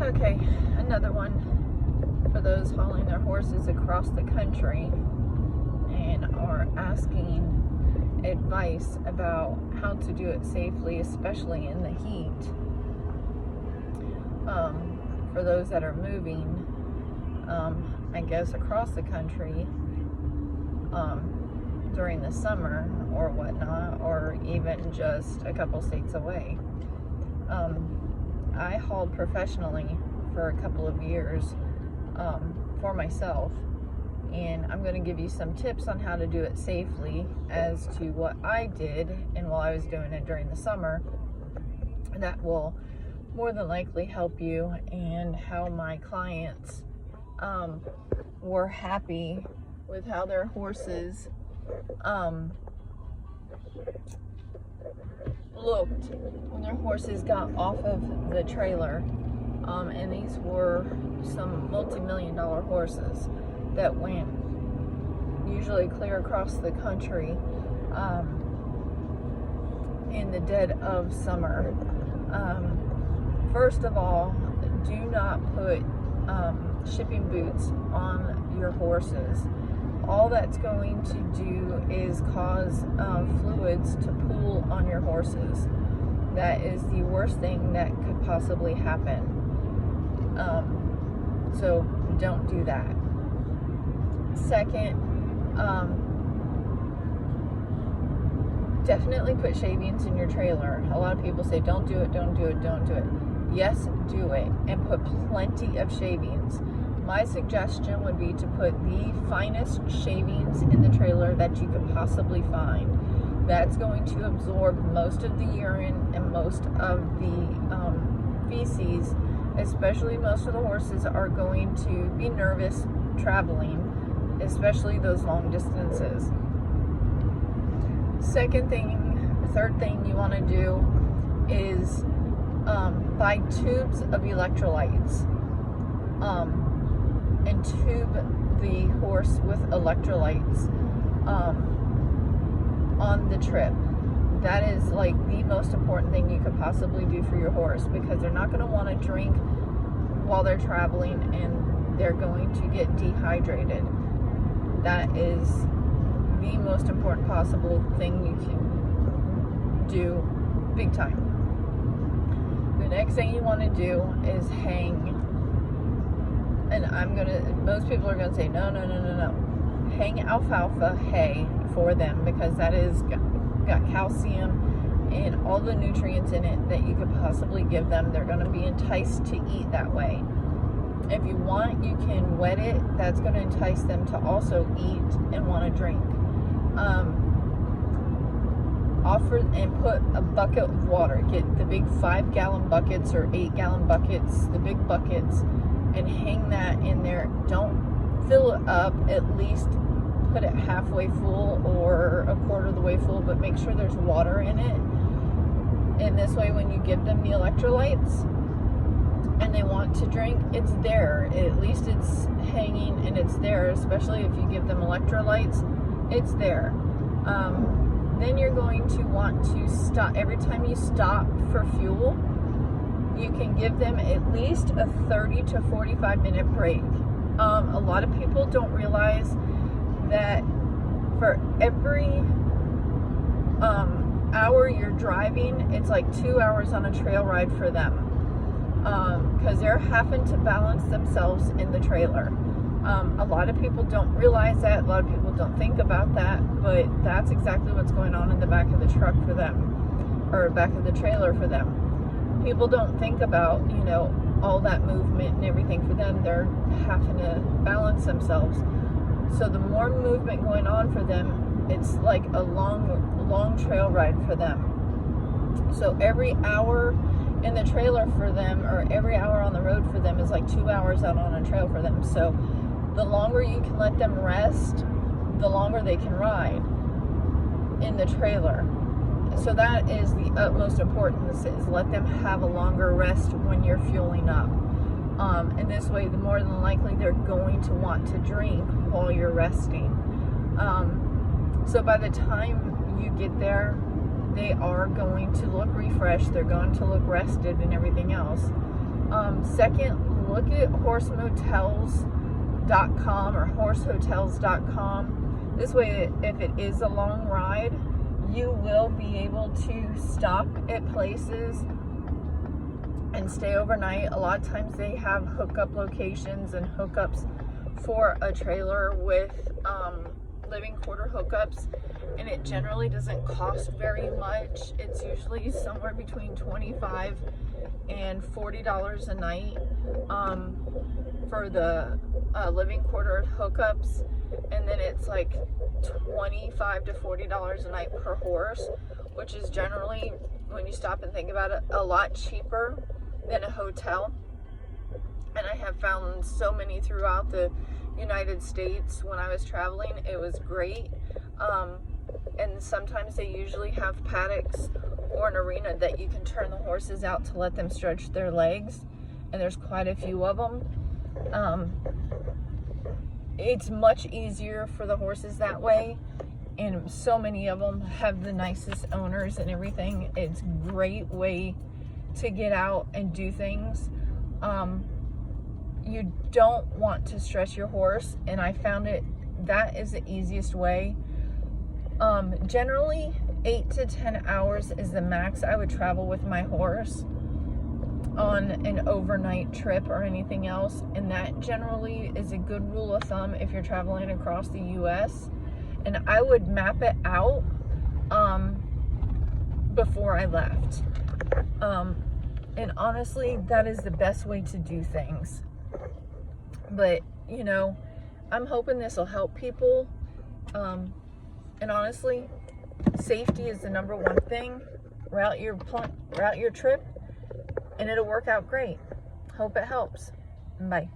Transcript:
Okay, another one for those hauling their horses across the country and are asking advice about how to do it safely, especially in the heat. For those that are moving, I guess, across the country during the summer or whatnot, or even just a couple states away. I hauled professionally for a couple of years for myself, and I'm going to give you some tips on how to do it safely as to what I did and while I was doing it during the summer. That will more than likely help you, and how my clients were happy with how their horses looked when their horses got off of the trailer. And these were some multi-million-dollar horses that went usually clear across the country in the dead of summer. First of all, do not put shipping boots on your horses. All that's going to do is cause fluids to pool on your horses. That is the worst thing that could possibly happen. So don't do that. Second, definitely put shavings in your trailer. A lot of people say, don't do it, don't do it, don't do it. Yes, do it, and put plenty of shavings. My suggestion would be to put the finest shavings in the trailer that you could possibly find. That's going to absorb most of the urine and most of the feces, especially most of the horses are going to be nervous traveling, especially those long distances. Third thing you want to do is buy tubes of electrolytes. And tube the horse with electrolytes on the trip. That is like the most important thing you could possibly do for your horse, because they're not going to want to drink while they're traveling, and they're going to get dehydrated. That is the most important possible thing you can do, big time. The next thing you want to do is hang. And most people are gonna say, no. Hang alfalfa hay for them, because that is got calcium and all the nutrients in it that you could possibly give them. They're gonna be enticed to eat that way. If you want, you can wet it. That's gonna entice them to also eat and want to drink. Offer and put a bucket of water. Get the big 5-gallon buckets or 8-gallon buckets, the big buckets, and hang that in there. Don't fill it up. At least put it halfway full or a quarter of the way full, but make sure there's water in it. And this way, when you give them the electrolytes and they want to drink, it's there. At least it's hanging and it's there, especially if you give them electrolytes, it's there. Then you're going to want to stop. Every time you stop for fuel, you can give them at least a 30 to 45 minute break. A lot of people don't realize that for every hour you're driving, it's like 2 hours on a trail ride for them, because they're having to balance themselves in the trailer. A lot of people don't realize that. A lot of people don't think about that, but that's exactly what's going on in the back of the truck for them, or back of the trailer for them. People don't think about, all that movement and everything for them. They're having to balance themselves. So the more movement going on for them, it's like a long trail ride for them. So every hour in the trailer for them, or every hour on the road for them, is like 2 hours out on a trail for them. So the longer you can let them rest, the longer they can ride in the trailer. So that is the utmost importance, is let them have a longer rest when you're fueling up. And this way, the more than likely they're going to want to drink while you're resting. So by the time you get there, they are going to look refreshed, they're going to look rested and everything else. Second, look at horsemotels.com or horsehotels.com. This way, if it is a long ride, you will be able to stop at places and stay overnight. A lot of times they have hookup locations and hookups for a trailer with living quarter hookups, and it generally doesn't cost very much. It's usually somewhere between $25 and $40 a night for the living quarter hookups, and then it's like $25 to $40 a night per horse, which is generally, when you stop and think about it, a lot cheaper than a hotel. And I have found so many throughout the United States when I was traveling. It was great. And sometimes they usually have paddocks or an arena that you can turn the horses out to let them stretch their legs, and there's quite a few of them. It's much easier for the horses that way, and so many of them have the nicest owners and everything. It's a great way to get out and do things. You don't want to stress your horse, and I found that is the easiest way. Generally 8 to 10 hours is the max I would travel with my horse on an overnight trip or anything else, and that generally is a good rule of thumb if you're traveling across the US. And I would map it out before I left, and honestly, that is the best way to do things. But you know, I'm hoping this will help people, and honestly, safety is the number one thing. Route your trip, and it'll work out great. Hope it helps. Bye.